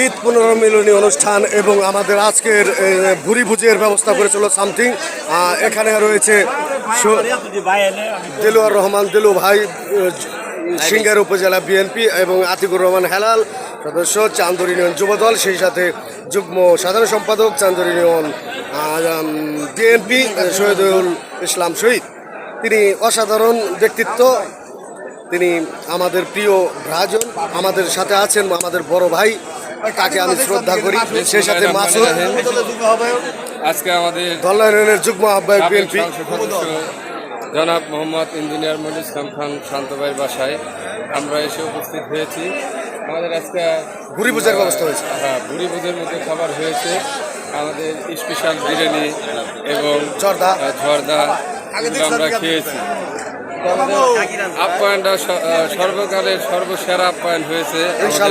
ঈদ পুনর্মিলনী অনুষ্ঠান এবং আমাদের আজকের ভুরি ভুজের ব্যবস্থা করেছিল সামথিং। এখানে রয়েছে দেলোয়ার রহমান দেলু ভাই, সিঙ্গার উপজেলা বিএনপি, এবং আতিকুর রহমান হেলাল সদস্য চান্দুর ইউনিয়ন যুবদল, সেই সাথে যুগ্ম সাধারণ সম্পাদক চান্দুর ইউনিয়ন বিএনপি শহীদুল ইসলাম শহীদ। তিনি অসাধারণ ব্যক্তিত্ব, তিনি আমাদের প্রিয় ভাজন, আমাদের সাথে আছেন আমাদের বড় ভাই, তাকে আমি শ্রদ্ধা করি। সেই সাথে মাসুদ আজকে আমাদের দলের যুগ্ম আহ্বায়ক বিএনপি জনাব মোহাম্মদ ইঞ্জিনিয়ার মনির ইসলাম খান শান্ত ভাইয়ের বাসায় আমরা এসে উপস্থিত হয়েছি। আমাদের আজকে ভুরি ভুজার ব্যবস্থা হয়েছে। হ্যাঁ, ভুরি ভুজের মধ্যে খাবার হয়েছে, আমাদের স্পেশাল বিরিয়ানি এবং জর্দা আমরা খেয়েছি। আপ্যায়নটা সর্বকালের সর্বসেরা আপ্যায়ন হয়েছে।